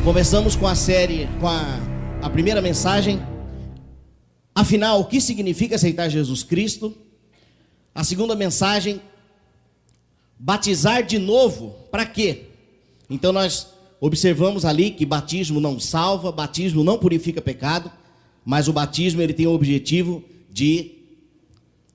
Começamos com a série, com a primeira mensagem. Afinal, o que significa aceitar Jesus Cristo? A segunda mensagem, batizar de novo, para quê? Então nós observamos ali que batismo não salva, batismo não purifica pecado, mas o batismo ele tem o objetivo de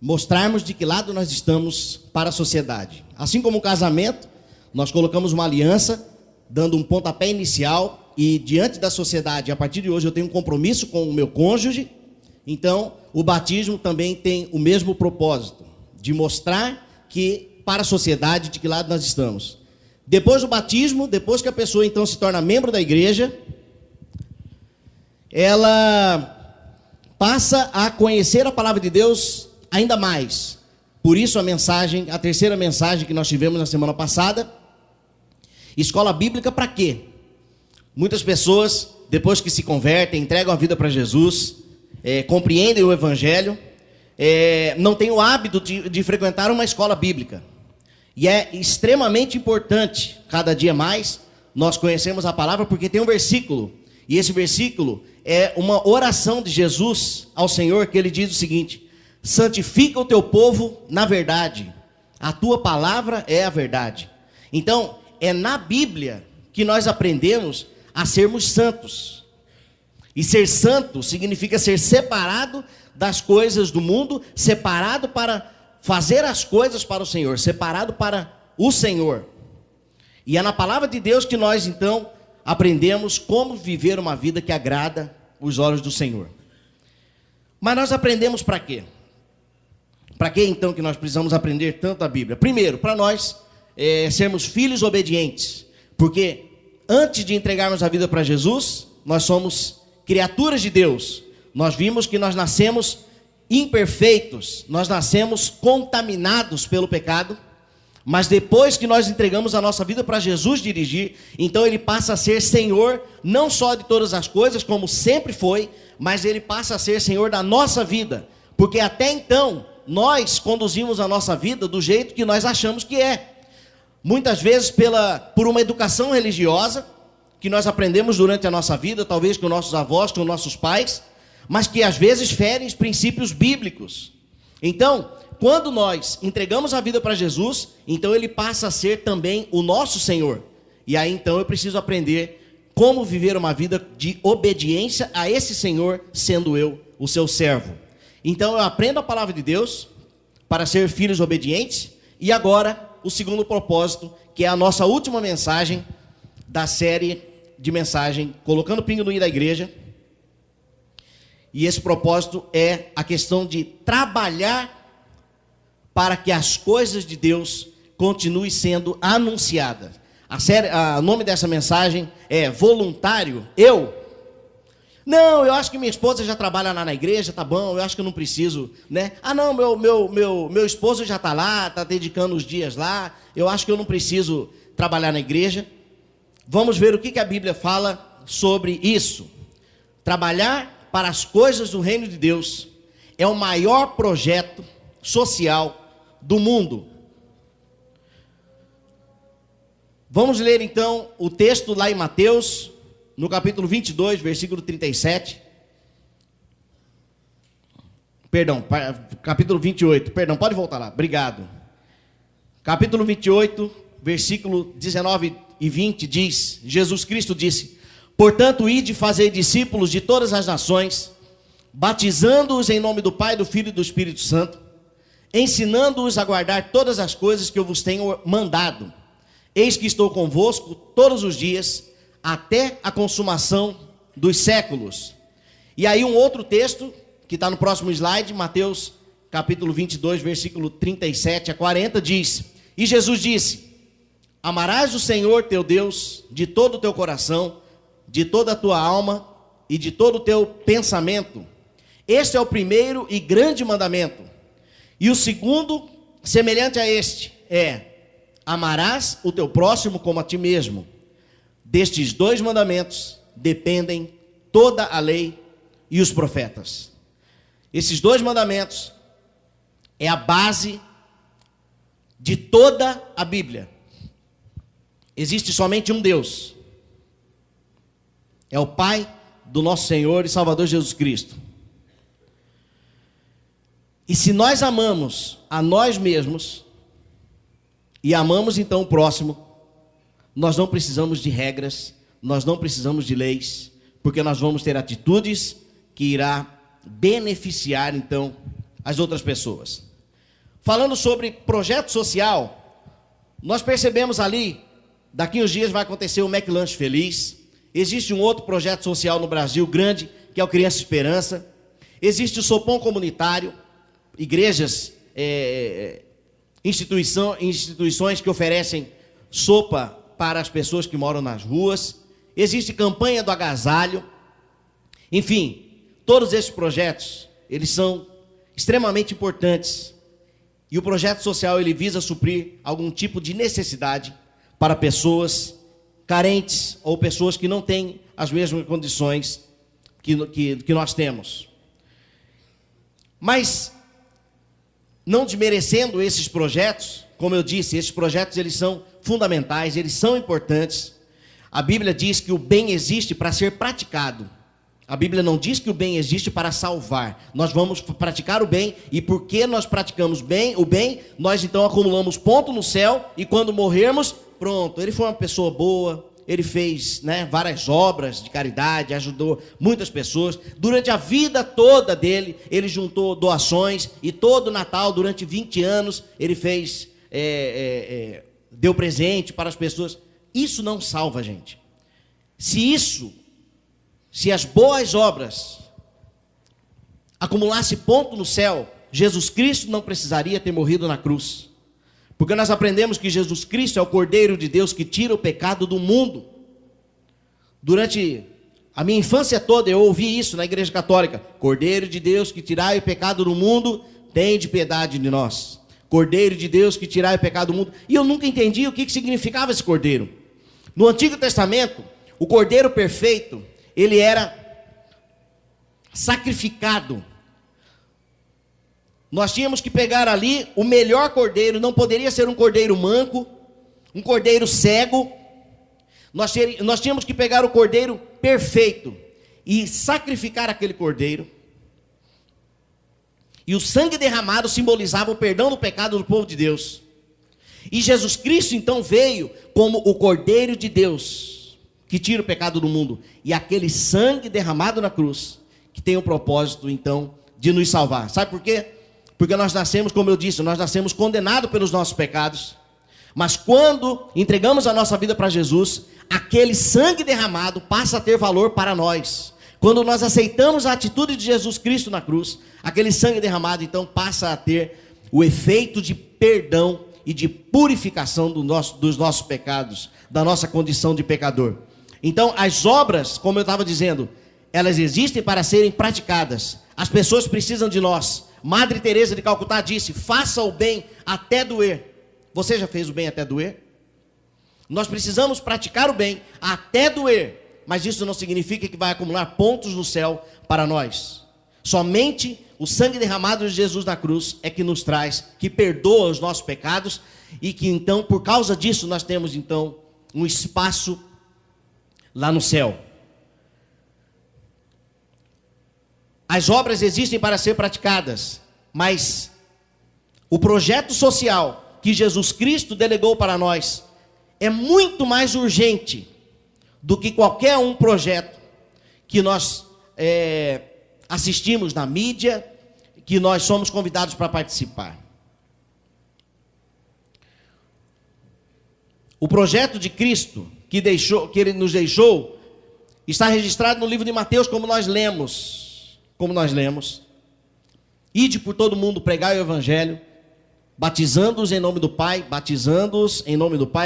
mostrarmos de que lado nós estamos para a sociedade. Assim como o casamento, nós colocamos uma aliança, dando um pontapé inicial, e diante da sociedade, a partir de hoje eu tenho um compromisso com o meu cônjuge. Então, o batismo também tem o mesmo propósito, de mostrar que para a sociedade de que lado nós estamos. Depois do batismo, depois que a pessoa então se torna membro da igreja, ela passa a conhecer a palavra de Deus ainda mais. Por isso a terceira mensagem que nós tivemos na semana passada, escola bíblica para quê? Muitas pessoas, depois que se convertem, entregam a vida para Jesus, compreendem o evangelho, não têm o hábito de frequentar uma escola bíblica. E é extremamente importante, cada dia mais, nós conhecemos a palavra, porque tem um versículo, e esse versículo é uma oração de Jesus ao Senhor, que ele diz o seguinte: santifica o teu povo na verdade, a tua palavra é a verdade. Então, é na Bíblia que nós aprendemos a sermos santos. E ser santo significa ser separado das coisas do mundo, separado para fazer as coisas para o Senhor, separado para o Senhor. E é na palavra de Deus que nós então aprendemos como viver uma vida que agrada os olhos do Senhor. Mas nós aprendemos para quê? Para que então que nós precisamos aprender tanto a Bíblia? Primeiro, para nós sermos filhos obedientes, porque antes de entregarmos a vida para Jesus, nós somos criaturas de Deus. Nós vimos que nós nascemos imperfeitos, nós nascemos contaminados pelo pecado, mas depois que nós entregamos a nossa vida para Jesus dirigir, então ele passa a ser Senhor, não só de todas as coisas, como sempre foi, mas ele passa a ser Senhor da nossa vida, porque até então, nós conduzimos a nossa vida do jeito que nós achamos que é. Muitas vezes por uma educação religiosa, que nós aprendemos durante a nossa vida, talvez com nossos avós, com nossos pais, mas que às vezes ferem os princípios bíblicos. Então, quando nós entregamos a vida para Jesus, então ele passa a ser também o nosso Senhor. E aí então eu preciso aprender como viver uma vida de obediência a esse Senhor, sendo eu o seu servo. Então eu aprendo a palavra de Deus para ser filhos obedientes. E agora o segundo propósito, que é a nossa última mensagem da série de mensagem Colocando Pingo no I da Igreja. E esse propósito é a questão de trabalhar para que as coisas de Deus continuem sendo anunciadas. O nome dessa mensagem é Voluntário. Não, eu acho que minha esposa já trabalha lá na igreja, tá bom, eu acho que eu não preciso, né? Ah não, meu esposo já está lá, está dedicando os dias lá, eu acho que eu não preciso trabalhar na igreja. Vamos ver o que a Bíblia fala sobre isso. Trabalhar para as coisas do reino de Deus é o maior projeto social do mundo. Vamos ler então o texto lá em Mateus, no capítulo 22, versículo 37. Capítulo 28. Pode voltar lá. Obrigado. Capítulo 28, versículo 19 e 20 diz, Jesus Cristo disse: portanto, ide fazer discípulos de todas as nações, batizando-os em nome do Pai, do Filho e do Espírito Santo, ensinando-os a guardar todas as coisas que eu vos tenho mandado. Eis que estou convosco todos os dias, até a consumação dos séculos. E aí um outro texto, que está no próximo slide, Mateus capítulo 22, versículo 37 a 40, diz: e Jesus disse: amarás o Senhor teu Deus de todo o teu coração, de toda a tua alma e de todo o teu pensamento. Este é o primeiro e grande mandamento. E o segundo, semelhante a este, é: amarás o teu próximo como a ti mesmo. Destes dois mandamentos dependem toda a lei e os profetas. Esses dois mandamentos é a base de toda a Bíblia. Existe somente um Deus. É o Pai do nosso Senhor e Salvador Jesus Cristo. E se nós amamos a nós mesmos e amamos então o próximo, nós não precisamos de regras, nós não precisamos de leis, porque nós vamos ter atitudes que irá beneficiar então as outras pessoas. Falando sobre projeto social, nós percebemos ali, daqui uns dias vai acontecer o McLanche Feliz. Existe um outro projeto social no Brasil grande, que é o Criança Esperança. Existe o Sopão Comunitário, igrejas, instituições que oferecem sopa para as pessoas que moram nas ruas. Existe campanha do agasalho. Enfim, todos esses projetos, eles são extremamente importantes. E o projeto social, ele visa suprir algum tipo de necessidade para pessoas carentes ou pessoas que não têm as mesmas condições que nós temos. Mas, não desmerecendo esses projetos, como eu disse, esses projetos eles são fundamentais, eles são importantes. A Bíblia diz que o bem existe para ser praticado. A Bíblia não diz que o bem existe para salvar. Nós vamos praticar o bem, e porque nós praticamos o bem, nós então acumulamos ponto no céu, e quando morrermos, pronto, ele foi uma pessoa boa, ele fez várias obras de caridade, ajudou muitas pessoas. Durante a vida toda dele, ele juntou doações, e todo Natal, durante 20 anos, ele fez, deu presente para as pessoas. Isso não salva, gente. Se as boas obras acumulassem ponto no céu, Jesus Cristo não precisaria ter morrido na cruz. Porque nós aprendemos que Jesus Cristo é o Cordeiro de Deus que tira o pecado do mundo. Durante a minha infância toda eu ouvi isso na igreja católica. Cordeiro de Deus que tirai o pecado do mundo, tende piedade de nós. Cordeiro de Deus que tirai o pecado do mundo. E eu nunca entendi o que significava esse cordeiro. No Antigo Testamento, o cordeiro perfeito, ele era sacrificado. Nós tínhamos que pegar ali o melhor cordeiro, não poderia ser um cordeiro manco, um cordeiro cego. Nós tínhamos que pegar o cordeiro perfeito e sacrificar aquele cordeiro. E o sangue derramado simbolizava o perdão do pecado do povo de Deus. E Jesus Cristo então veio como o Cordeiro de Deus, que tira o pecado do mundo. E aquele sangue derramado na cruz, que tem o propósito então de nos salvar. Sabe por quê? Porque nós nascemos, como eu disse, nós nascemos condenados pelos nossos pecados. Mas quando entregamos a nossa vida para Jesus, aquele sangue derramado passa a ter valor para nós. Quando nós aceitamos a atitude de Jesus Cristo na cruz, aquele sangue derramado então passa a ter o efeito de perdão e de purificação dos nossos pecados, da nossa condição de pecador. Então as obras, como eu estava dizendo, elas existem para serem praticadas. As pessoas precisam de nós. Madre Teresa de Calcutá disse: faça o bem até doer. Você já fez o bem até doer? Nós precisamos praticar o bem até doer, mas isso não significa que vai acumular pontos no céu para nós. Somente o sangue derramado de Jesus na cruz é que nos traz, que perdoa os nossos pecados, e que então, por causa disso, nós temos então um espaço lá no céu. As obras existem para ser praticadas, mas o projeto social que Jesus Cristo delegou para nós é muito mais urgente do que qualquer um projeto que nós assistimos na mídia, que nós somos convidados para participar. O projeto de Cristo que ele nos deixou está registrado no livro de Mateus, como nós lemos. Ide por todo mundo, pregai o evangelho, batizando-os em nome do Pai,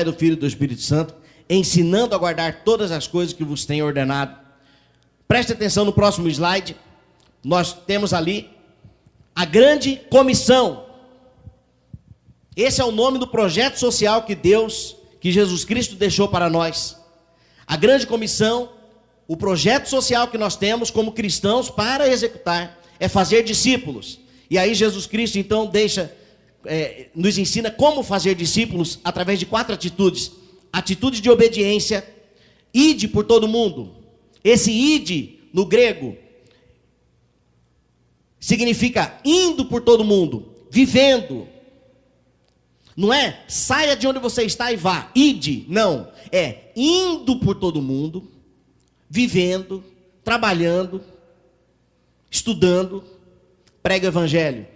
do Filho e do Espírito Santo, ensinando a guardar todas as coisas que vos tenho ordenado. Preste atenção no próximo slide. Nós temos ali a grande comissão. Esse é o nome do projeto social que Jesus Cristo deixou para nós. A grande comissão, o projeto social que nós temos como cristãos para executar, é fazer discípulos. E aí Jesus Cristo então nos ensina como fazer discípulos através de 4 atitudes. Atitude de obediência: ide por todo mundo. Esse ide, no grego, significa indo por todo mundo, vivendo. Não é saia de onde você está e vá, ide, não. É indo por todo mundo, vivendo, trabalhando, estudando, prega o evangelho.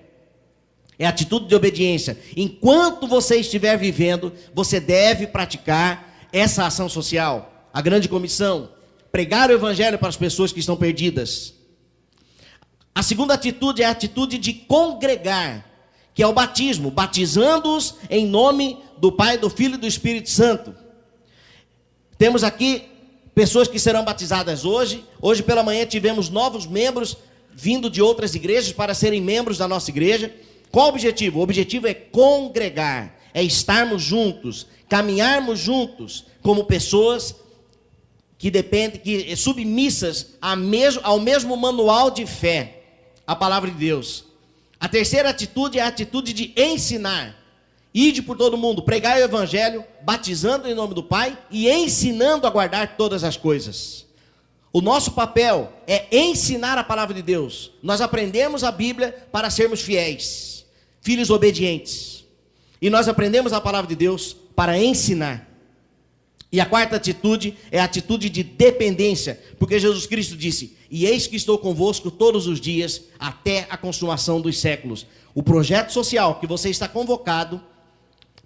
É atitude de obediência. Enquanto você estiver vivendo, você deve praticar essa ação social. A grande comissão, pregar o evangelho para as pessoas que estão perdidas. A segunda atitude é a atitude de congregar, que é o batismo, batizando-os em nome do Pai, do Filho e do Espírito Santo. Temos aqui pessoas que serão batizadas hoje. Hoje pela manhã tivemos novos membros vindo de outras igrejas para serem membros da nossa igreja. Qual o objetivo? O objetivo é congregar, é estarmos juntos, caminharmos juntos como pessoas que dependem, que submissas ao mesmo manual de fé, a palavra de Deus. A terceira atitude é a atitude de ensinar. Ide por todo mundo, pregai o evangelho, batizando em nome do Pai e ensinando a guardar todas as coisas. O nosso papel é ensinar a palavra de Deus. Nós aprendemos a Bíblia para sermos fiéis, filhos obedientes. E nós aprendemos a palavra de Deus para ensinar. E a quarta atitude é a atitude de dependência, porque Jesus Cristo disse: e eis que estou convosco todos os dias, até a consumação dos séculos. O projeto social que você está convocado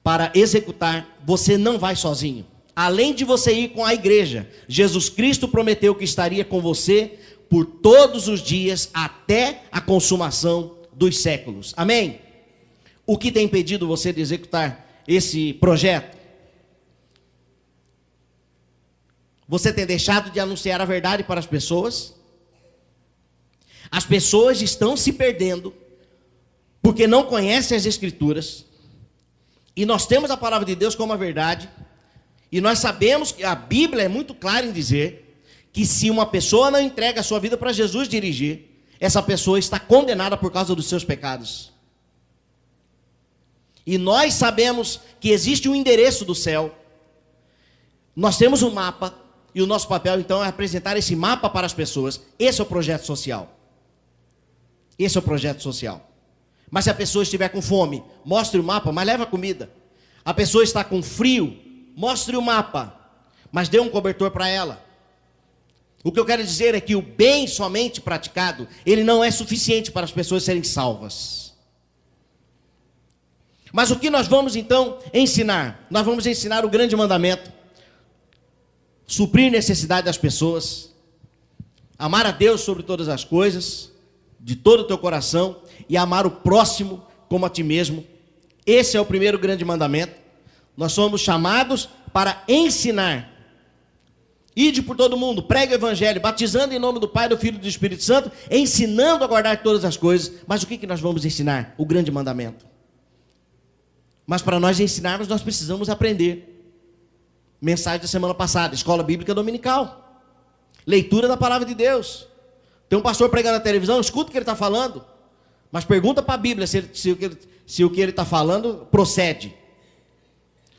para executar, você não vai sozinho. Além de você ir com a igreja, Jesus Cristo prometeu que estaria com você por todos os dias, até a consumação dos séculos. Amém? O que tem impedido você de executar esse projeto? Você tem deixado de anunciar a verdade para as pessoas? As pessoas estão se perdendo porque não conhecem as Escrituras. E nós temos a palavra de Deus como a verdade. E nós sabemos que a Bíblia é muito clara em dizer que se uma pessoa não entrega a sua vida para Jesus dirigir, essa pessoa está condenada por causa dos seus pecados. E nós sabemos que existe um endereço do céu. Nós temos um mapa. E o nosso papel, então, é apresentar esse mapa para as pessoas. Esse é o projeto social. Esse é o projeto social. Mas se a pessoa estiver com fome, mostre o mapa, mas leva comida. A pessoa está com frio, mostre o mapa, mas dê um cobertor para ela. O que eu quero dizer é que o bem somente praticado, ele não é suficiente para as pessoas serem salvas. Mas o que nós vamos, então, ensinar? Nós vamos ensinar o grande mandamento. Suprir necessidade das pessoas, amar a Deus sobre todas as coisas, de todo o teu coração, e amar o próximo como a ti mesmo. Esse é o primeiro grande mandamento. Nós somos chamados para ensinar. Ide por todo mundo, pregue o evangelho, batizando em nome do Pai, do Filho e do Espírito Santo, ensinando a guardar todas as coisas. Mas o que nós vamos ensinar? O grande mandamento. Mas para nós ensinarmos, nós precisamos aprender. Mensagem da semana passada, escola bíblica dominical, leitura da palavra de Deus. Tem um pastor pregando na televisão, escuta o que ele está falando, mas pergunta para a Bíblia se o que ele está falando procede.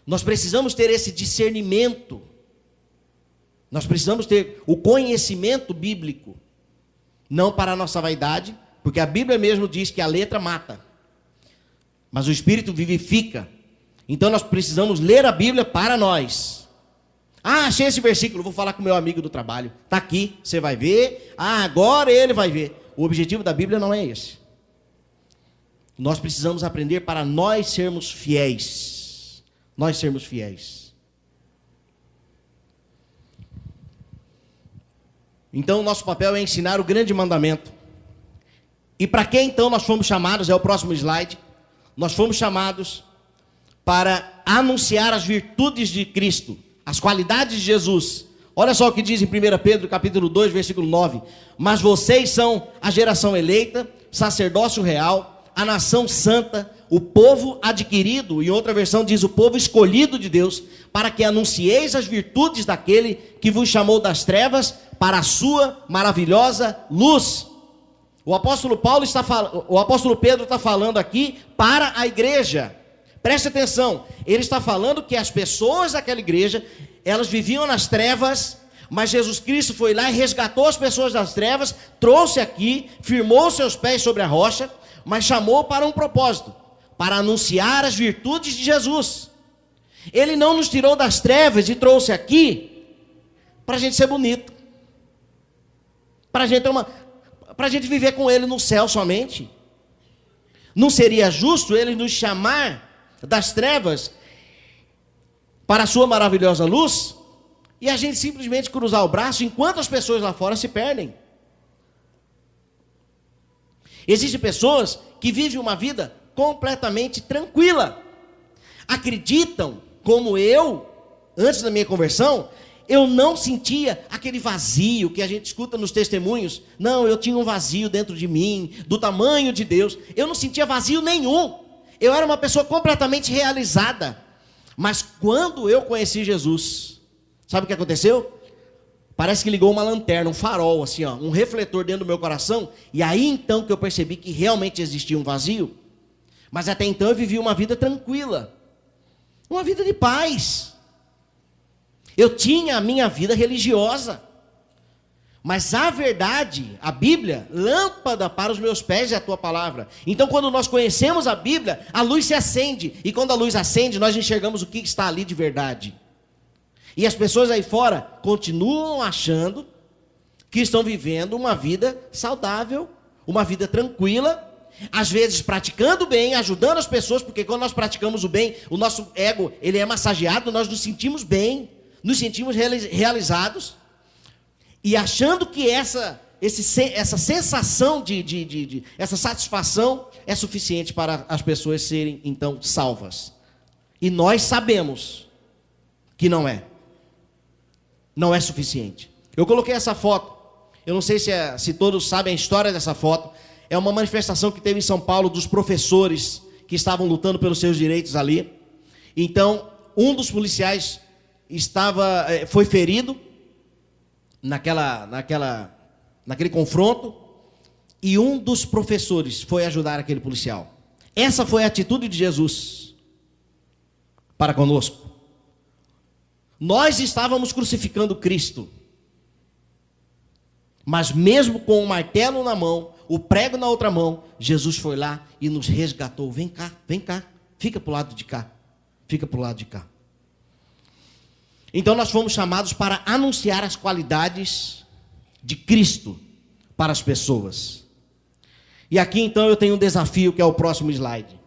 Nós precisamos ter esse discernimento, nós precisamos ter o conhecimento bíblico, não para a nossa vaidade, porque a Bíblia mesmo diz que a letra mata, mas o Espírito vivifica. Então nós precisamos ler a Bíblia para nós. Ah, achei esse versículo, vou falar com o meu amigo do trabalho. Está aqui, você vai ver. Ah, agora ele vai ver. O objetivo da Bíblia não é esse. Nós precisamos aprender para nós sermos fiéis. Nós sermos fiéis. Então, o nosso papel é ensinar o grande mandamento. E para que então nós fomos chamados? É o próximo slide. Nós fomos chamados para anunciar as virtudes de Cristo, as qualidades de Jesus. Olha só o que diz em 1 Pedro capítulo 2, versículo 9. Mas vocês são a geração eleita, sacerdócio real, a nação santa, o povo adquirido, em outra versão diz o povo escolhido de Deus, para que anuncieis as virtudes daquele que vos chamou das trevas para a sua maravilhosa luz. O apóstolo Pedro está falando aqui para a igreja. Preste atenção, ele está falando que as pessoas daquela igreja, elas viviam nas trevas, Mas Jesus Cristo foi lá e resgatou as pessoas das trevas, trouxe aqui, firmou seus pés sobre a rocha, mas chamou para um propósito, para anunciar as virtudes de Jesus. Ele não nos tirou das trevas e trouxe aqui para a gente ser bonito, para a gente viver com Ele no céu somente. Não seria justo Ele nos chamar das trevas para a sua maravilhosa luz e a gente simplesmente cruzar o braço enquanto as pessoas lá fora se perdem. Existem pessoas que vivem uma vida completamente tranquila, acreditam, como eu, antes da minha conversão, eu não sentia aquele vazio que a gente escuta nos testemunhos. Não, eu tinha um vazio dentro de mim, do tamanho de Deus. Eu não sentia vazio nenhum. Eu era uma pessoa completamente realizada. Mas quando eu conheci Jesus, sabe o que aconteceu? Parece que ligou uma lanterna, um farol, assim, ó, um refletor dentro do meu coração. E aí então que eu percebi que realmente existia um vazio. Mas até então eu vivi uma vida tranquila, uma vida de paz. Eu tinha a minha vida religiosa. Mas a verdade, a Bíblia, lâmpada para os meus pés é a tua palavra. Então quando nós conhecemos a Bíblia, a luz se acende. E quando a luz acende, nós enxergamos o que está ali de verdade. E as pessoas aí fora continuam achando que estão vivendo uma vida saudável, uma vida tranquila, às vezes praticando o bem, ajudando as pessoas, porque quando nós praticamos o bem, o nosso ego ele é massageado, nós nos sentimos bem, nos sentimos realizados, e achando que essa sensação essa satisfação é suficiente para as pessoas serem então salvas. E nós sabemos que não é. Não é suficiente. Eu coloquei essa foto. Eu não sei se todos sabem a história dessa foto. É uma manifestação que teve em São Paulo dos professores que estavam lutando pelos seus direitos ali. Então, um dos policiais foi ferido naquele confronto, e um dos professores foi ajudar aquele policial. Essa foi a atitude de Jesus para conosco. Nós estávamos crucificando Cristo, mas mesmo com o martelo na mão, o prego na outra mão, Jesus foi lá e nos resgatou. Vem cá, fica para o lado de cá, fica para o lado de cá. Então nós fomos chamados para anunciar as qualidades de Cristo para as pessoas. E aqui então eu tenho um desafio que é o próximo slide.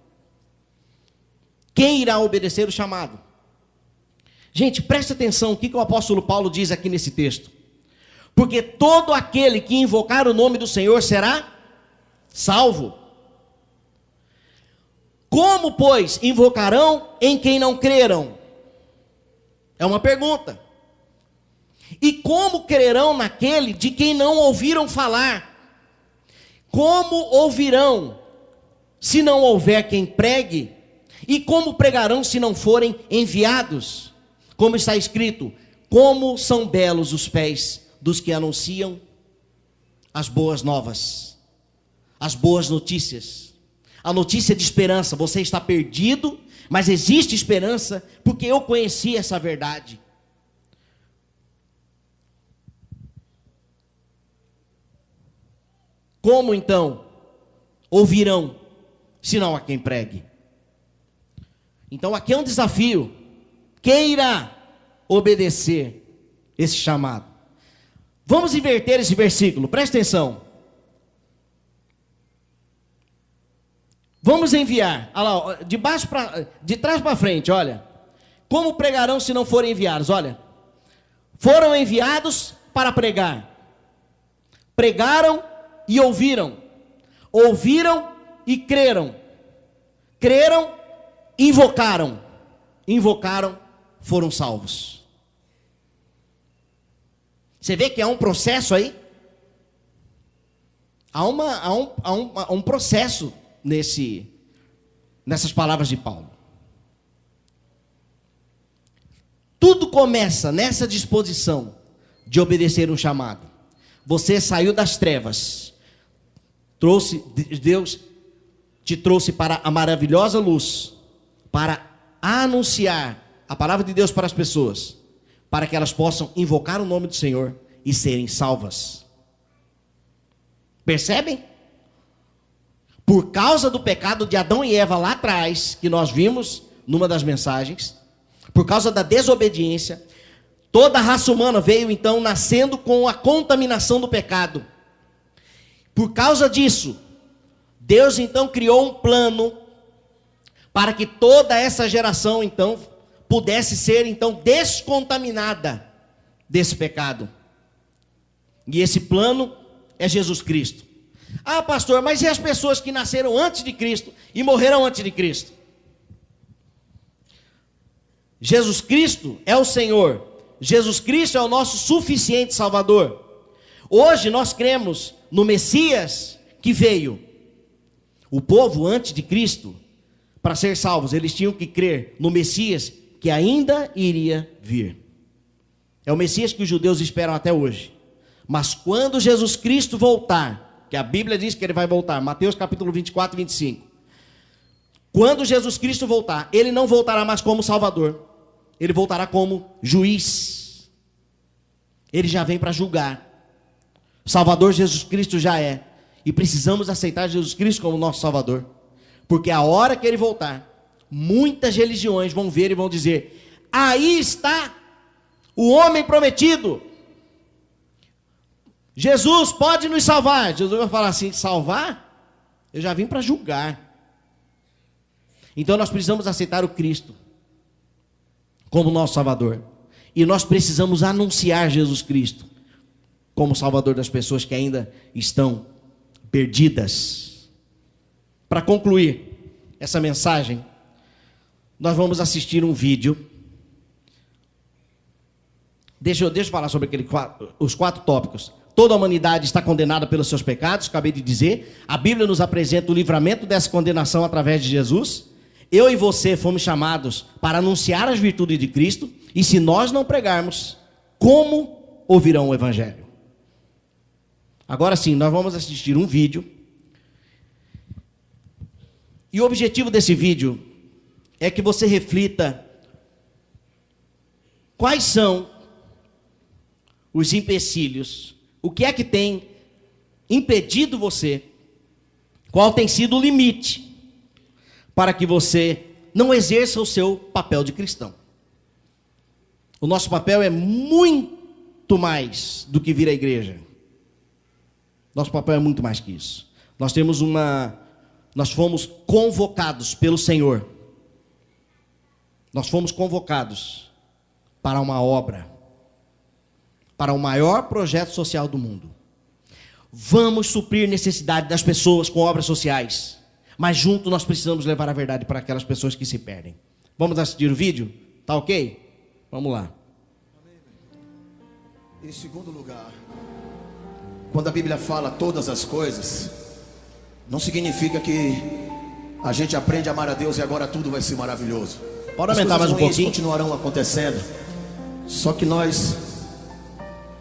Quem irá obedecer o chamado? Gente, preste atenção o que o apóstolo Paulo diz aqui nesse texto. Porque todo aquele que invocar o nome do Senhor será salvo. Como, pois, invocarão em quem não creram? É uma pergunta. E como crerão naquele de quem não ouviram falar? Como ouvirão se não houver quem pregue? E como pregarão se não forem enviados? Como está escrito, como são belos os pés dos que anunciam as boas novas, as boas notícias, a notícia de esperança. Você está perdido, mas existe esperança, porque eu conheci essa verdade. Como então ouvirão, se não há quem pregue? Então aqui é um desafio. Quem irá obedecer esse chamado? Vamos inverter esse versículo, presta atenção. Vamos enviar, olha lá, de trás para frente, olha. Como pregarão se não forem enviados? Olha, foram enviados para pregar. Pregaram e ouviram. Ouviram e creram. Creram, invocaram. Invocaram, foram salvos. Você vê que há um processo aí? Há um processo nessas palavras de Paulo. Tudo começa nessa disposição de obedecer um chamado. Você saiu das trevas, Deus te trouxe para a maravilhosa luz, para anunciar a palavra de Deus para as pessoas, para que elas possam invocar o nome do Senhor e serem salvas. Percebem? Por causa do pecado de Adão e Eva lá atrás, que nós vimos numa das mensagens, por causa da desobediência, toda a raça humana veio então nascendo com a contaminação do pecado. Por causa disso, Deus então criou um plano para que toda essa geração então pudesse ser então descontaminada desse pecado. E esse plano é Jesus Cristo. Ah, pastor, mas e as pessoas que nasceram antes de Cristo e morreram antes de Cristo? Jesus Cristo é o Senhor. Jesus Cristo é o nosso suficiente Salvador. Hoje nós cremos no Messias que veio. O povo antes de Cristo, para ser salvos, eles tinham que crer no Messias que ainda iria vir. É o Messias que os judeus esperam até hoje. Mas quando Jesus Cristo voltar, que a Bíblia diz que ele vai voltar, Mateus capítulo 24 e 25. Quando Jesus Cristo voltar, ele não voltará mais como Salvador, ele voltará como juiz. Ele já vem para julgar. Salvador Jesus Cristo já é. E precisamos aceitar Jesus Cristo como nosso Salvador. Porque a hora que ele voltar, muitas religiões vão ver e vão dizer: aí está o homem prometido. Jesus pode nos salvar. Jesus vai falar assim: salvar? Eu já vim para julgar. Então nós precisamos aceitar o Cristo como nosso Salvador. E nós precisamos anunciar Jesus Cristo como Salvador das pessoas que ainda estão perdidas. Para concluir essa mensagem, nós vamos assistir um vídeo. Deixa eu falar sobre os 4 tópicos. Toda a humanidade está condenada pelos seus pecados, acabei de dizer. A Bíblia nos apresenta o livramento dessa condenação através de Jesus. Eu e você fomos chamados para anunciar as virtudes de Cristo. E se nós não pregarmos, como ouvirão o Evangelho? Agora sim, nós vamos assistir um vídeo. E o objetivo desse vídeo é que você reflita quais são os empecilhos. O que é que tem impedido você? Qual tem sido o limite para que você não exerça o seu papel de cristão? O nosso papel é muito mais do que vir à igreja. Nosso papel é muito mais que isso. Nós fomos convocados pelo Senhor. Nós fomos convocados para uma obra, para o maior projeto social do mundo. Vamos suprir necessidade das pessoas com obras sociais, mas junto nós precisamos levar a verdade para aquelas pessoas que se perdem. Vamos assistir o vídeo? Tá ok? Vamos lá. Em segundo lugar, quando a Bíblia fala todas as coisas, não significa que a gente aprende a amar a Deus e agora tudo vai ser maravilhoso. Pode aumentar mais um pouquinho? Continuarão acontecendo, só que nós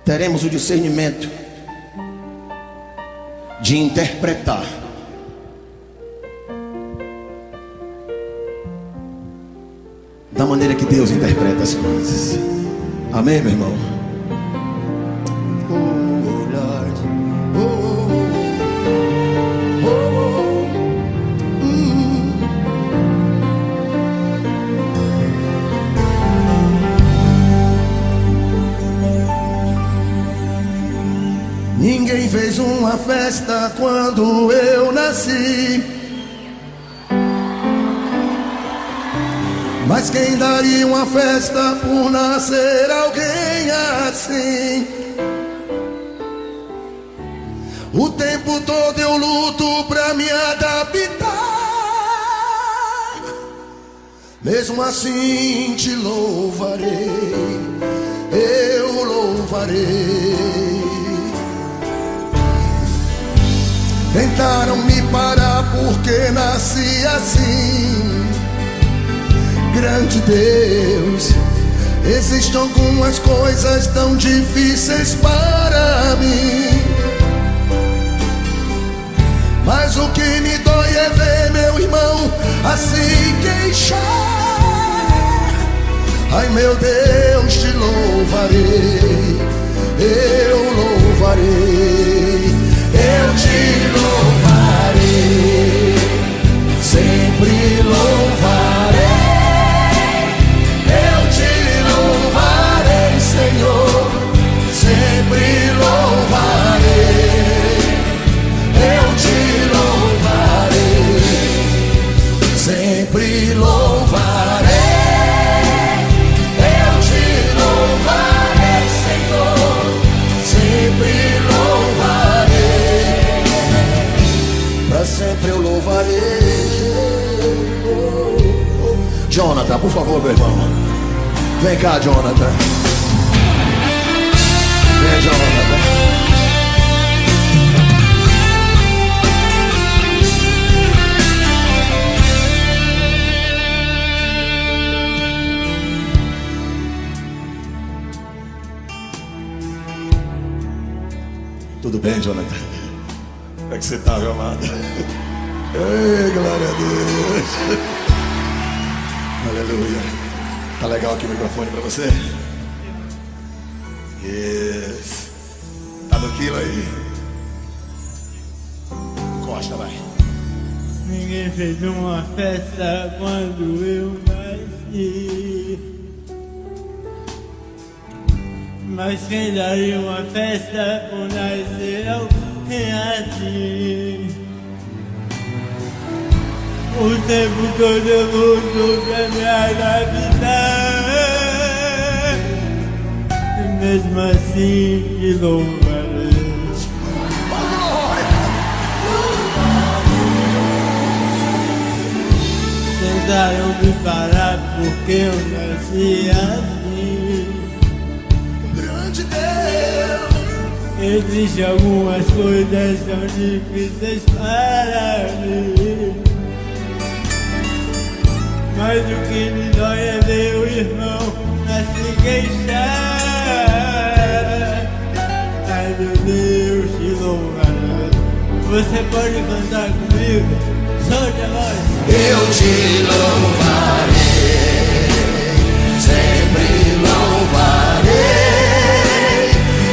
teremos o discernimento de interpretar da maneira que Deus interpreta as coisas. Amém, meu irmão? Ninguém fez uma festa quando eu nasci, mas quem daria uma festa por nascer alguém assim? O tempo todo eu luto pra me adaptar, mesmo assim te louvarei, eu louvarei. Tentaram me parar porque nasci assim. Grande Deus, existem algumas coisas tão difíceis para mim, mas o que me dói é ver meu irmão assim queixar. Ai meu Deus, te louvo. louvarei, eu louvarei, eu te louvarei, sempre louvarei, eu te louvarei, Senhor, sempre louvarei, eu te louvarei, sempre louvarei. Sempre eu louvarei. Jonathan, por favor, meu irmão. Vem cá, Jonathan. Vem, Jonathan. Tudo bem, Jonathan? Como é que você está, meu amado? Ei, glória a Deus. Aleluia. Tá legal aqui o microfone para você? Isso. Tá no quilo aí. Encosta, vai. Ninguém fez uma festa quando eu nasci, mas quem daria uma festa por nascer alguém assim? O tempo todo eu luto pra me adaptar, e mesmo assim te louvarei. Tentaram me parar porque eu nasci assim. Grande Deus. Existem algumas coisas tão difíceis para mim, mas o que me dói é ver o irmão a se queixar. Ai meu Deus, te louvarei. Você pode cantar comigo? Solte a voz. Eu te louvarei, sempre louvarei.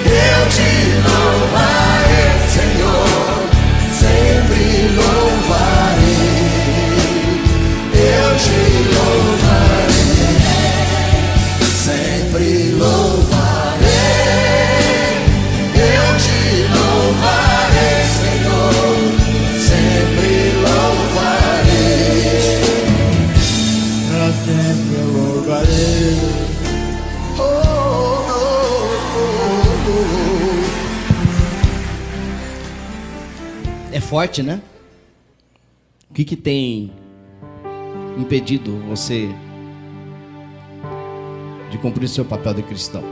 Eu te louvarei, Senhor, sempre louvarei. Eu te louvarei, sempre louvarei. Eu te louvarei, Senhor, sempre louvarei. Pra sempre eu louvarei. Oh, oh, oh, É forte, né? O que tem impedido você de cumprir seu papel de cristão?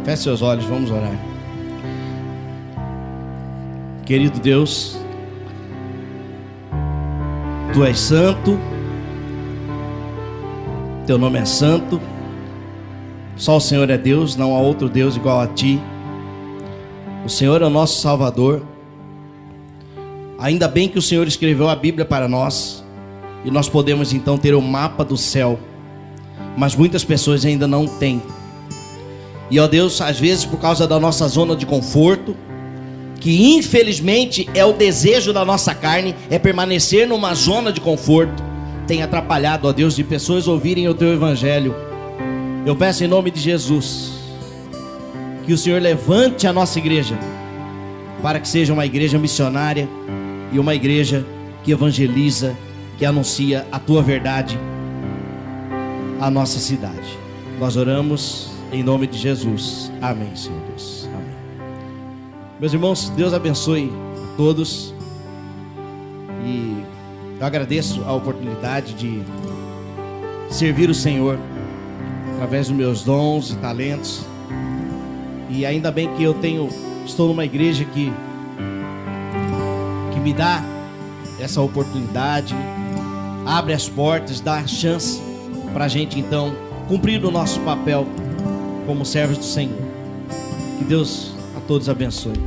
Feche seus olhos, vamos orar. Querido Deus, Tu és santo, Teu nome é santo, só o Senhor é Deus, não há outro Deus igual a Ti. O Senhor é o nosso Salvador. Ainda bem que o Senhor escreveu a Bíblia para nós, e nós podemos então ter o mapa do céu, mas muitas pessoas ainda não têm. E ó Deus, às vezes por causa da nossa zona de conforto, que infelizmente é o desejo da nossa carne, é permanecer numa zona de conforto, tem atrapalhado, ó Deus, de pessoas ouvirem o Teu Evangelho. Eu peço em nome de Jesus, que o Senhor levante a nossa igreja, para que seja uma igreja missionária, e uma igreja que evangeliza, que anuncia a Tua verdade à nossa cidade. Nós oramos em nome de Jesus. Amém, Senhor Deus. Amém. Meus irmãos, Deus abençoe a todos. E eu agradeço a oportunidade de servir o Senhor através dos meus dons e talentos. E ainda bem que estou numa igreja que me dá essa oportunidade, abre as portas, dá a chance para a gente então cumprir o nosso papel como servos do Senhor. Que Deus a todos abençoe.